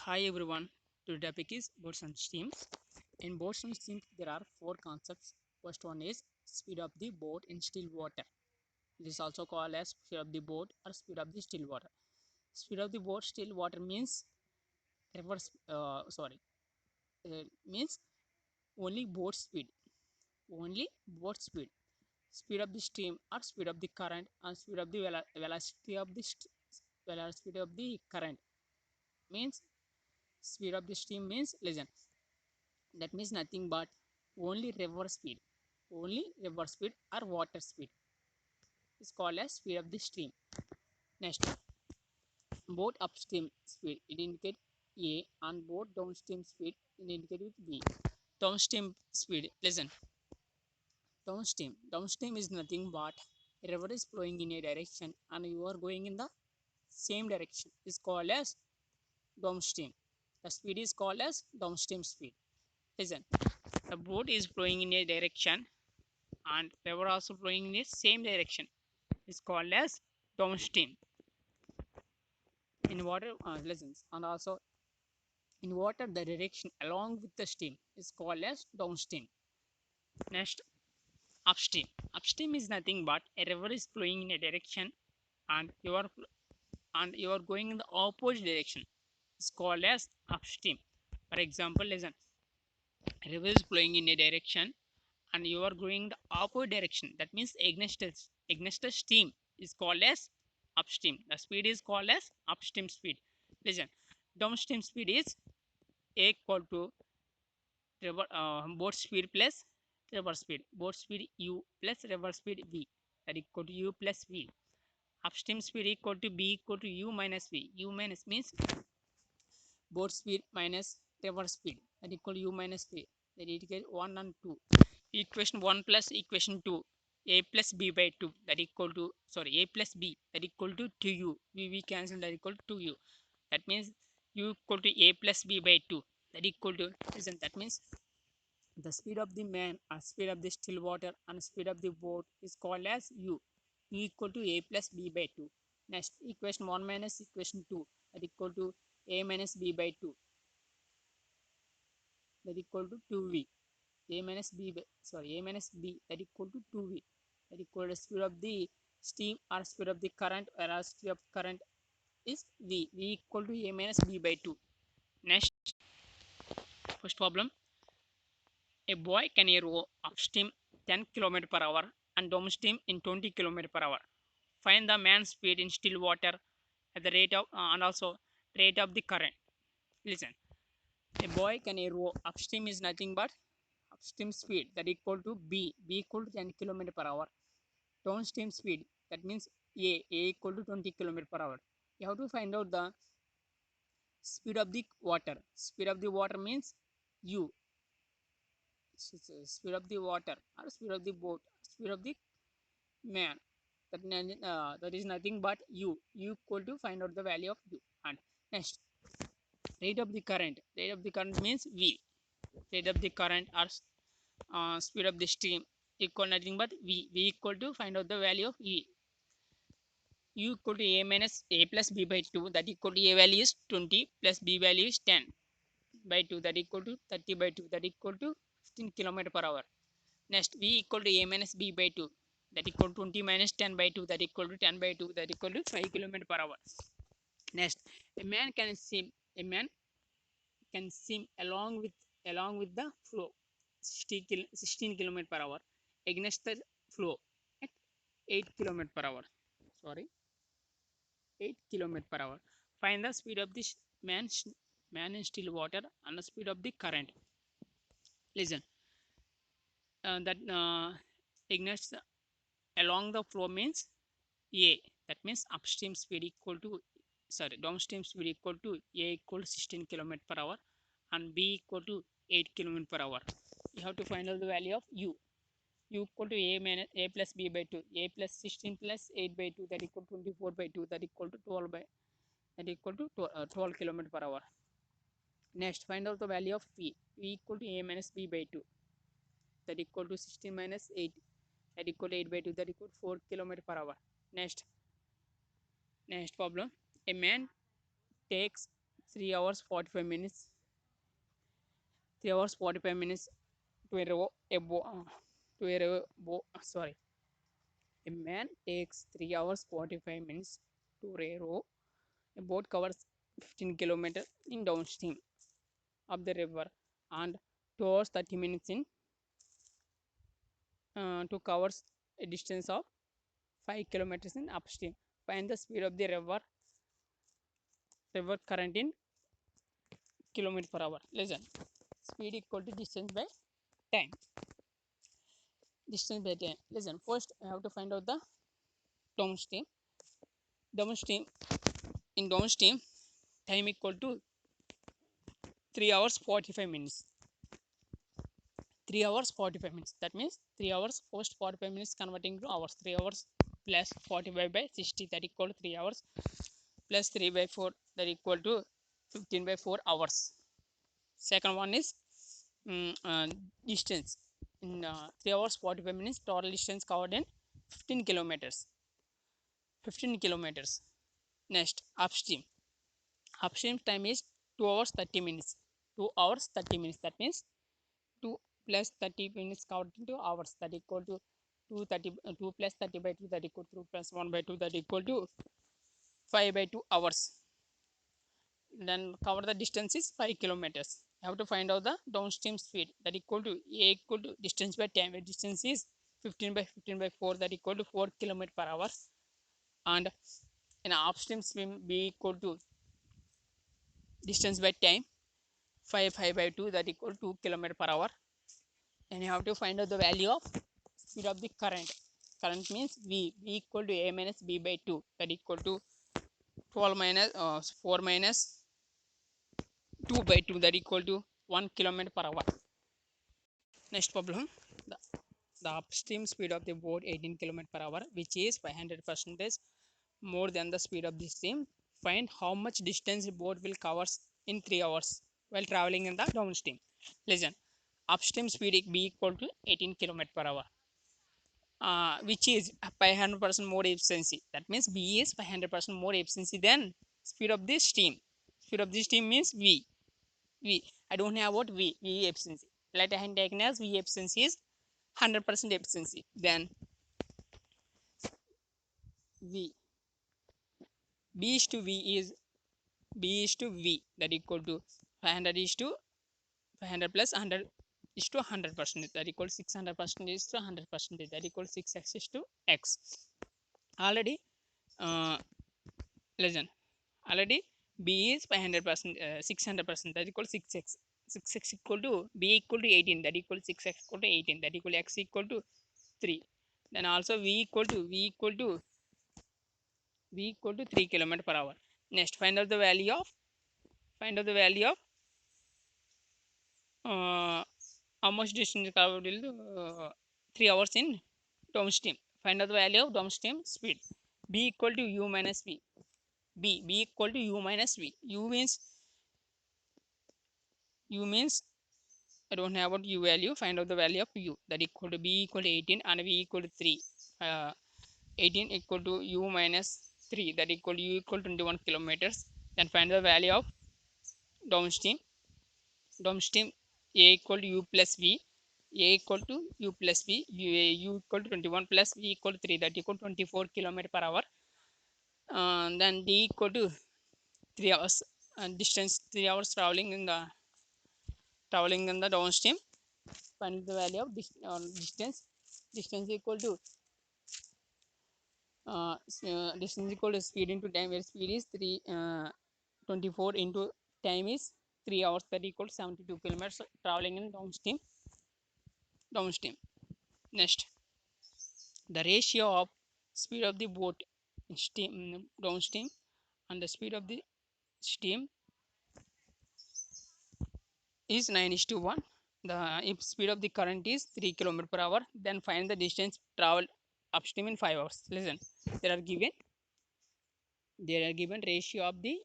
Hi everyone, today topic is boats and steams. In boats and steams, there are four concepts. First one is speed of the boat in still water. It is also called as speed of the boat or speed of the still water. Speed of the boat still water means reverse. Means only boat speed. Only boat speed. Speed of the stream or speed of the current and speed of the velocity of the velocity of the current means speed of the stream means listen. That means nothing but only river speed. Only river speed or water speed is called as speed of the stream. Next, boat upstream speed it indicates A and boat downstream speed it indicates with B. Downstream speed, listen. Downstream is nothing but a river is flowing in a direction and you are going in the same direction. Is called as downstream. The speed is called as downstream speed. Listen, the boat is flowing in a direction and river also flowing in the same direction is called as downstream. In water lessons and also in water the direction along with the stream is called as downstream. Next, upstream. Upstream is nothing but a river is flowing in a direction and you are going in the opposite direction. It's called as upstream. For example, listen, a river is flowing in a direction and you are going the opposite direction. That means against the stream is called as upstream. The speed is called as upstream speed. Listen, downstream speed is A equal to boat speed plus river speed. Boat speed U plus river speed V, that equal to U plus V. Upstream speed equal to B equal to U minus V. U minus means boat speed minus river speed, that equal to U minus V. That indicates 1 and 2. Equation 1 plus equation 2, a plus b by 2 that equal to a plus b that equal to 2u. We cancel, that equal to 2u. That means u equal to a plus b by 2 that equal to, listen, that means the speed of the man or speed of the still water and speed of the boat is called as u. U equal to a plus b by 2. Next, equation 1 minus equation 2 that equal to a minus b by 2 that equal to 2v. A minus b a minus b that equal to 2v, that equal to speed of the steam or speed of the current, whereas speed of current is v equal to a minus b by 2. Next, first problem, a boy can row upstream 10 km per hour and downstream in 20 km per hour. Find the man's speed in still water at the rate of and also rate of the current. Listen, a boy can row upstream is nothing but upstream speed that equal to b equal to 10 km per hour. Downstream speed, that means a equal to 20 km per hour. You have to find out the speed of the water. Speed of the water means u. Speed of the water or speed of the boat, speed of the man, that is nothing but u equal to find out the value of u. And next, rate of the current. Rate of the current means v. Rate of the current or speed of the stream equal nothing but v equal to find out the value of e. U equal to a minus a plus b by 2, that equal to a value is 20 plus b value is 10 by 2, that equal to 30 by 2, that equal to 15 km per hour. Next, v equal to a minus b by 2, that equal to 20 minus 10 by 2, that equal to 10 by 2, that equal to 5 km per hour. Next, a man can swim along with the flow 16 km per hour against the flow at 8 km per hour. Sorry, 8 km per hour. Find the speed of this man, man in still water and the speed of the current. Listen, that ignites along the flow means A. That means upstream speed equal to, downstream speed equal to A equal to 16 km per hour and B equal to 8 km per hour. You have to find out the value of U. U equal to A minus A plus B by 2. A plus 16 plus 8 by 2, that equal to 24 by 2, that equal to 12 by, that equal to 12 km per hour. Next, find out the value of P. P equal to A minus B by 2, that equal to 16 minus 8, that equal to 8 by 2, that equal to 4 km per hour. Next problem, a man takes 3 hours 45 minutes, 3 hours 45 minutes to a row a bo- to a row sorry, a man takes 3 hours 45 minutes to a row a boat covers 15 kilometers in downstream of the river and 2 hours 30 minutes in to covers a distance of 5 kilometers in upstream. Find the speed of the river current in kilometer per hour. Listen, speed equal to distance by time. Distance by time. Listen, first I have to find out the downstream. Downstream in downstream time equal to 3 hours 45 minutes. 3 hours 45 minutes. That means 3 hours first 45 minutes converting to hours. 3 hours plus 45 by 60 that equal to 3 hours plus 3 by 4 that equal to 15 by 4 hours. Second one is distance in 3 hours 45 minutes total distance covered in 15 kilometers. 15 kilometers. Next upstream. Upstream time is 2 hours 30 minutes. 2 hours 30 minutes. That means 2 plus 30 minutes covered into hours that equal to 2 plus 30 by 2 that equal to 2 plus 1 by 2 that equal to 5 by 2 hours. Then cover the distance is 5 kilometers. You have to find out the downstream speed that equal to a equal to distance by time. Where distance is 15 by 15 by 4 that equal to 4 kilometer per hour. And in upstream swim b equal to distance by time 5 by 2 that equal to 2 kilometer per hour. And you have to find out the value of speed of the current. Current means v equal to a minus b by 2 that equal to 12 minus 4 minus 2 by 2 that equal to 1 kilometer per hour. Next problem, the, the upstream speed of the boat 18 kilometer per hour, which is 500 percentage more than the speed of the stream. Find how much distance the boat will cover in 3 hours while traveling in the downstream. Listen, upstream speed b equal to 18 kilometer per hour, which is 500% more efficiency. That means b is 500% more efficiency than speed of the steam. Speed of the steam means v. I don't have what v efficiency. Let I have taken as v efficiency is 100% efficiency. Then v b is to v is b is to v that equal to 500 is to 500 plus 100 is to 100% that equal 600% is to 100% that equal 6x is to x. Already uh, listen, already b is 500% 600% that equal 6x. 6x equal to b equal to 18 that equal 6x equal to 18 that equal x equal to 3. Then also v equal to 3 kilometer per hour. Next find out the value of uh, how much distance covered will 3 hours in downstream. Find out the value of downstream speed. B equal to u minus v. B equal to u minus v. U means I don't have what u value. Find out the value of u that equal to b equal to 18 and v equal to 3. 18 equal to u minus 3 that equal to u equal to 21 kilometers. Then find the value of downstream. Downstream a equal to u plus v. A equal to u plus v. U equal to 21 plus v equal to 3 that equal to 24 kilometer per hour. Then d equal to 3 hours distance 3 hours traveling in the downstream. Find the value of distance equal to distance equal to speed into time, where speed is 24 into time is 3 hours that equal to 72 kilometers traveling in downstream. Next, the ratio of speed of the boat in steam downstream and the speed of the steam is 9 is to 1. The if speed of the current is 3 kilometer per hour, then find the distance traveled upstream in 5 hours. Listen, there are given ratio of the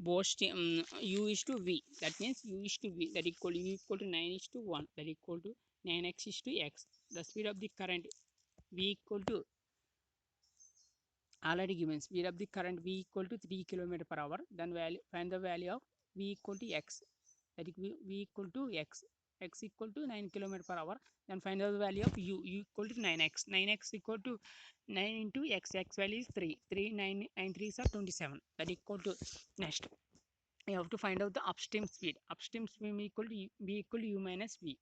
both steam u is to v. That means u is to v that equal u equal to 9 is to 1 that equal to 9x is to x. The speed of the current v equal to already given. Speed of the current V equal to 3 kilometer per hour. Then find the value of V equal to X. That is V equal to X. X equal to 9 kilometer per hour. Then find the value of U equal to 9X. 9X equal to 9 into X. X value is 3. 3 9 9 3 are 27. That equal to next. You have to find out the upstream speed. Upstream speed equal to V equal to U minus V.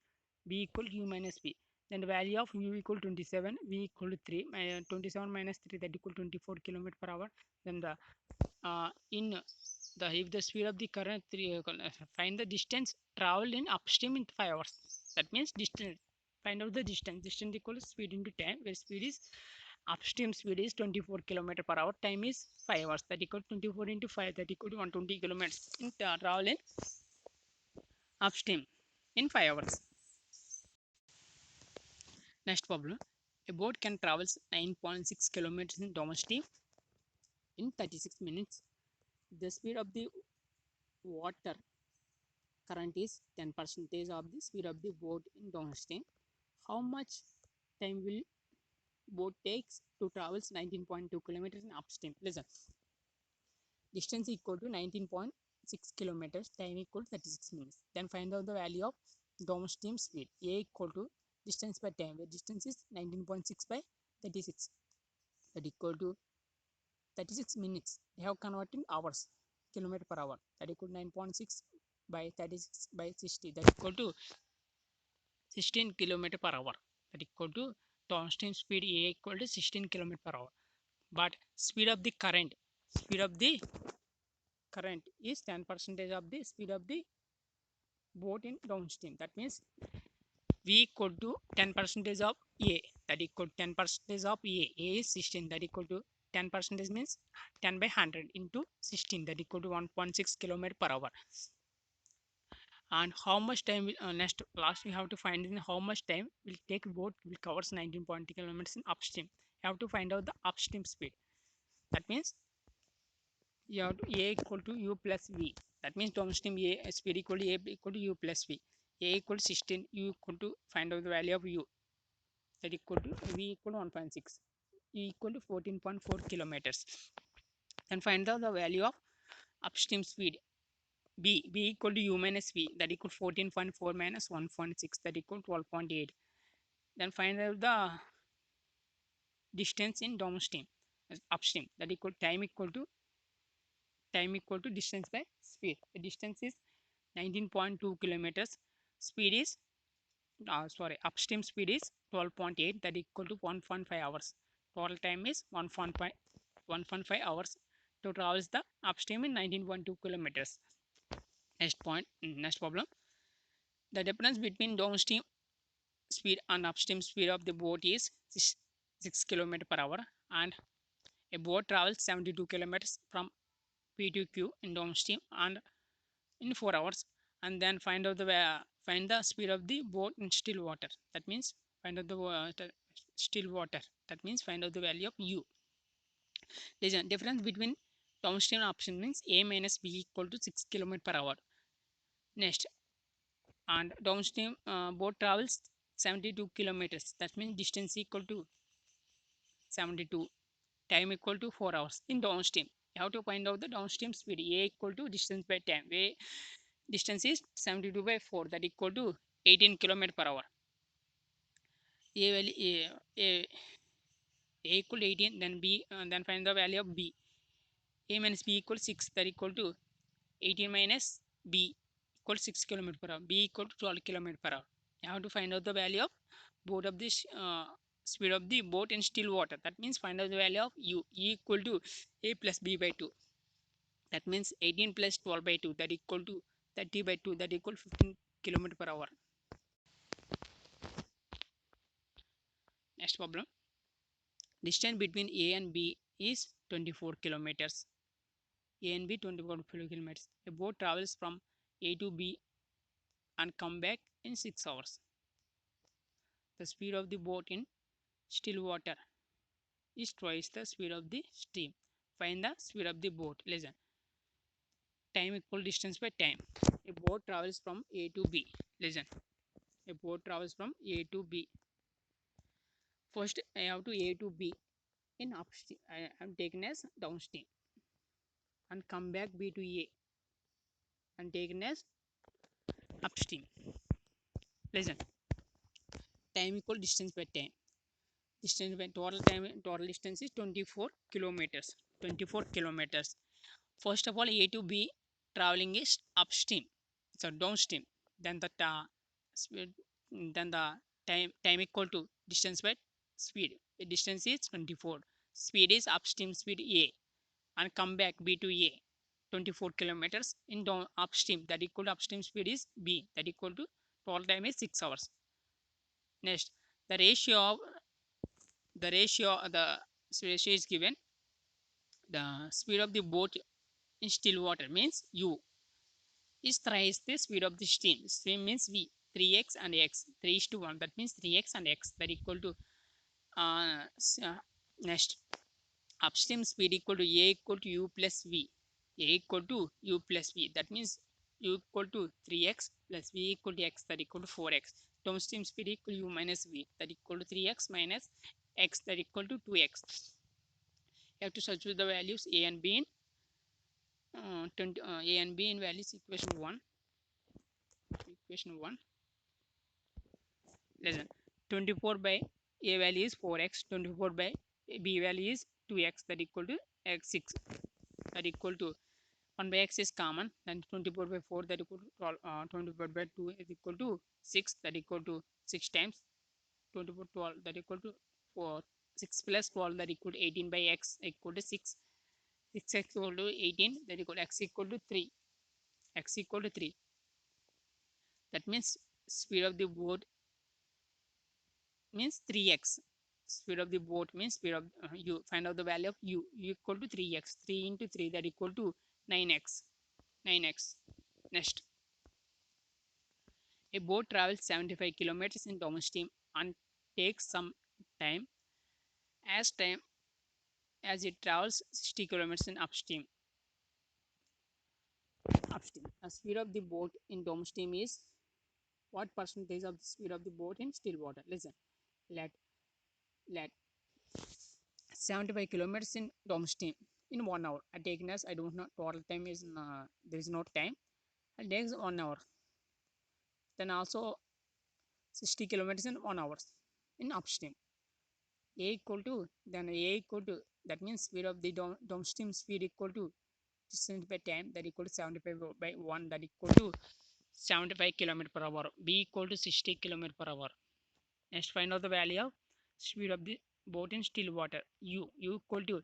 V equal to U minus V. Then the value of U equal to 27, V equal to 3. 27 minus 3, that equal to 24 kilometer per hour. Then the in the if the speed of the current find the distance traveled in upstream in 5 hours. That means distance. Find out the distance. Distance equal to speed into time, where speed is upstream speed is 24 kilometer per hour. Time is 5 hours. That equal to 24 into 5. That equal to 120 kilometers in travel in upstream in 5 hours. Next problem. A boat can travel 9.6 kilometers in domestic in 36 minutes. The speed of the water current is 10% of the speed of the boat in domestic. How much time will boat takes to travel 19.2 kilometers in upstream? Listen. Distance equal to 19.6 kilometers. Time equal to 36 minutes. Then find out the value of downstream speed. A equal to distance by time, where distance is 19.6 by 36. That equal to 36 minutes. We have converted hours, kilometer per hour. That equal to 9.6 by 36 by 60. That equal to 16 kilometer per hour. That equal to downstream speed A equal to 16 kilometer per hour. But speed of the current is 10% of the speed of the boat in downstream. That means V equal to 10% of A. That equal to 10% of A. A is 16. That equal to 10% means 10 by 100 into 16. That equal to 1.6 kilometer per hour. And how much time will last we have to find in how much time will take boat will covers 19.2 kilometers in upstream. You have to find out the upstream speed. That means you have to A equal to U plus V. That means downstream A speed equal to A equal to U plus V. A equal to 16, U equal to find out the value of U. That equal to V equal to 1.6. U equal to 14.4 kilometers. Then find out the value of upstream speed. B equal to U minus V. That equal to 14.4 minus 1.6. That equal to 12.8. Then find out the distance in downstream upstream. That equal to distance by speed. The distance is 19.2 kilometers. Speed is upstream speed is 12.8. That equal to 1.5 hours. Total time is 1.5 hours to traverse the upstream in 19.2 kilometers. Next problem. The difference between downstream speed and upstream speed of the boat is 6 km per hour, and a boat travels 72 kilometers from P to Q in downstream and in 4 hours. And then find the speed of the boat in still water. That means find out the still water. That means find out the value of U. Listen, difference between downstream and upstream means A minus B equal to 6 km per hour. Next, and downstream boat travels 72 kilometers. That means distance equal to 72. Time equal to 4 hours in downstream. You have to find out the downstream speed. A equal to distance by time. Where distance is 72 by 4. That equal to 18 km per hour. A value A equal to 18. Then B. Then find the value of B. A minus B equal 6. That equal to 18 minus B equal 6 km per hour. B equal to 12 km per hour. You have to find out the value of both of this speed of the boat in still water. That means find out the value of U. E equal to A plus B by 2. That means 18 plus 12 by 2. That equal to 30 by 2. That equal 15 km per hour. Next problem. Distance between A and B is 24 kilometers. A and B 24 kilometers. A boat travels from A to B and come back in 6 hours. The speed of the boat in still water is twice the speed of the stream. Find the speed of the boat. Listen. Time equal distance by time. A boat travels from A to B. Listen. A boat travels from A to B. First, I have to A to B. in upstream. I am taken as downstream and come back B to A and taken as upstream. Listen, time equal distance by time. Distance by total distance is 24 kilometers. 24 kilometers. First of all, A to B traveling is upstream, so downstream. Then the speed, then the time equal to distance by speed. The distance is 24. Speed is upstream speed A, and come back B to A. 24 kilometers in down upstream, that equal to upstream speed is B, that equal to total time is 6 hours. Next, the ratio is given. The speed of the boat in still water means U is thrice the speed of the stream. Stream means V. 3x and x. 3 is to 1. That means 3x and x. That equal to uh, next, upstream speed equal to A equal to U plus V. A equal to U plus V. That means U equal to 3x plus V equal to x. That equal to 4x. Downstream speed equal to U minus V. That equal to 3x minus x. That equal to 2x. You have to substitute the values A and B in A and B in values equation 1. Equation 1. Listen, 24 by A value is 4x, 24 by B value is 2x, that equal to x 6, that equal to 1 by x is common, then 24 by 4 that equal to 12, 24 by 2 is equal to 6, that equal to 6 times 24 12, that equal to 4, 6 plus 12 that equal to 18 by x equal to 6, 6x equal to 18, that equal to x equal to 3, x equal to 3. That means speed of the boat means 3x. Speed of the boat means speed of you find out the value of u equal to 3x. 3 into 3 that equal to 9x. 9x. Next, a boat travels 75 kilometers in downstream and takes some time time as it travels 60 kilometers in upstream. The speed of the boat in downstream is what percentage of the speed of the boat in still water? Listen, let let 75 kilometers in downstream in 1 hour. I taken as I don't know total time is there is no time. It takes 1 hour. Then also 60 kilometers in 1 hour in upstream. A equal to then A equal to that means speed of the downstream speed equal to distance by time, that equal to 75 by 1, that equal to 75 kilometer per hour. B equal to 60 kilometer per hour. Next, find out the value of speed of the boat in still water. U equal to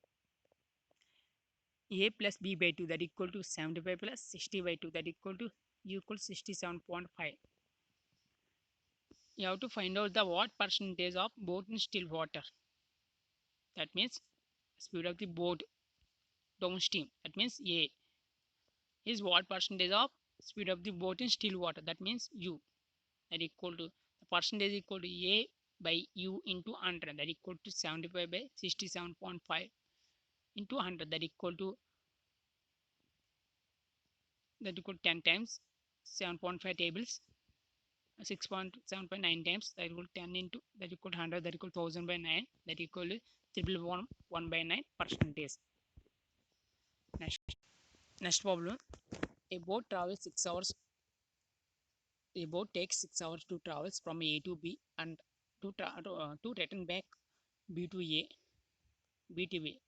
A plus B by 2, that equal to 75 plus 60 by 2, that equal to U equal 67.5. You have to find out the what percentage of boat in still water. That means speed of the boat downstream. That means A is what percentage of speed of the boat in still water. That means U, that equal to the percentage equal to A by U into 100, that equal to 75 by 67.5 into 100, that equal to 10 times 7.5 tables, 6.7.9 times, that equal 10 into that equal to 100, that equal to 1000 by 9, that equal to triple 1 by 9 percentage. Next problem, a boat travels 6 hours. A boat takes 6 hours to travel from A to B and to return back B to A. B to A.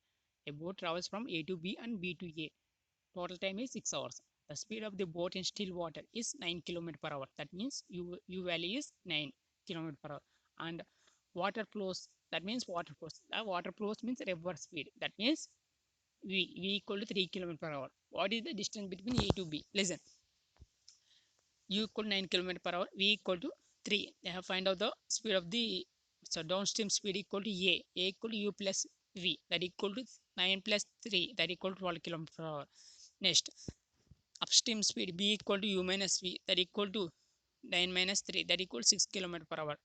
A boat travels from A to B and B to A. Total time is 6 hours. The speed of the boat in still water is 9 km per hour. That means U value is 9 km per hour. And water flows, that means water flows. Water flows means river speed. That means V equal to 3 km per hour. What is the distance between A to B? Listen. U equal to 9 km per hour. V equal to 3. They have find out the speed of the downstream speed equal to A. A equal to U plus V. That equal to 9 plus 3. That equal to 12 km per hour. Next, upstream speed B equal to U minus V, that equal to 9 minus 3, that equal 6 km per hour.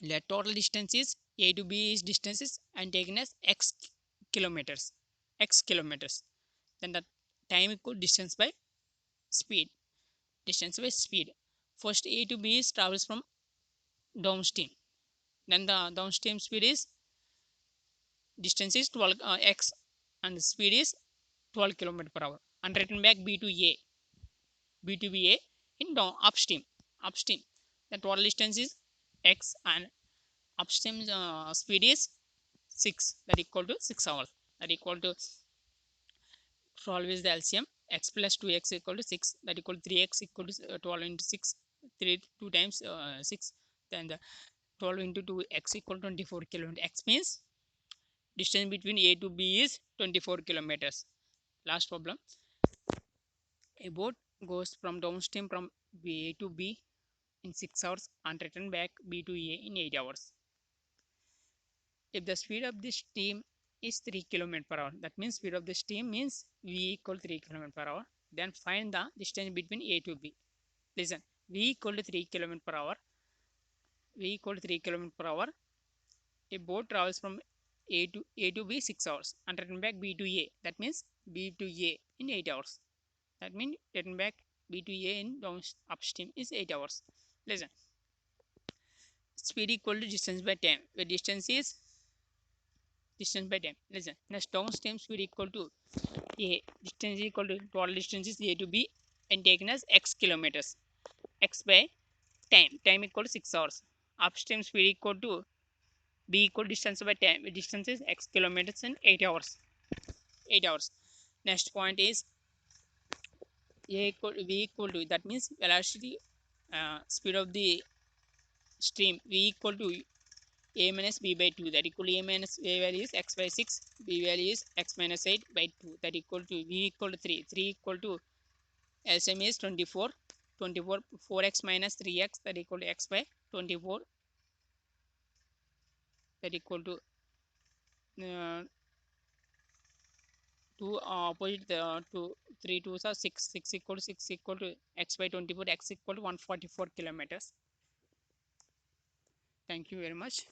The total distance is A to B is distances and taken as x kilometers. X kilometers. Then the time equal distance by speed. Distance by speed. First A to B is travels from downstream. Then the downstream speed is distance is 12 x and the speed is 12 kilometer per hour, and return back b to a, b to b a in down upstream. The total distance is x and upstream speed is 6, that equal to 6 hours, that equal to, solve is the LCM. X plus 2x equal to 6, that equal to 3x equal to 12 into 6, 3 2 times 6, then the 12 into 2 x equal to 24 kilometers. X means distance between A to B is 24 kilometers. Last problem, a boat goes from downstream from A to B in 6 hours and return back B to A in 8 hours. If the speed of the steam is 3 km per hour, that means speed of the steam means V equal 3 km per hour, then find the distance between A to B. Listen, V equal to 3 km per hour, V equal to 3 km per hour. A boat travels from A to B 6 hours and return back B to A. That means B to A in 8 hours. That means return back B to A in down upstream is 8 hours. Listen, speed equal to distance by time. The distance is distance by time. Listen, next downstream speed equal to A. Distance equal to total distance is A to B and taken as x kilometers. X by time. Time equal to 6 hours. Upstream speed equal to B equal distance by time. Distance is x kilometers in 8 hours. 8 hours. Next point is A equal V equal to, that means velocity speed of the stream, V equal to A minus B by 2, that equal to A minus A value is x by 6, B value is x minus 8 by 2, that equal to V equal to 3, 3 equal to LCM is 24, 24 4x minus 3x, that equal to x by 24, that equal to 2 opposite to 3 2s are 6, 6 equal to 6 equal to x by 24, x equal to 144 kilometers. Thank you very much.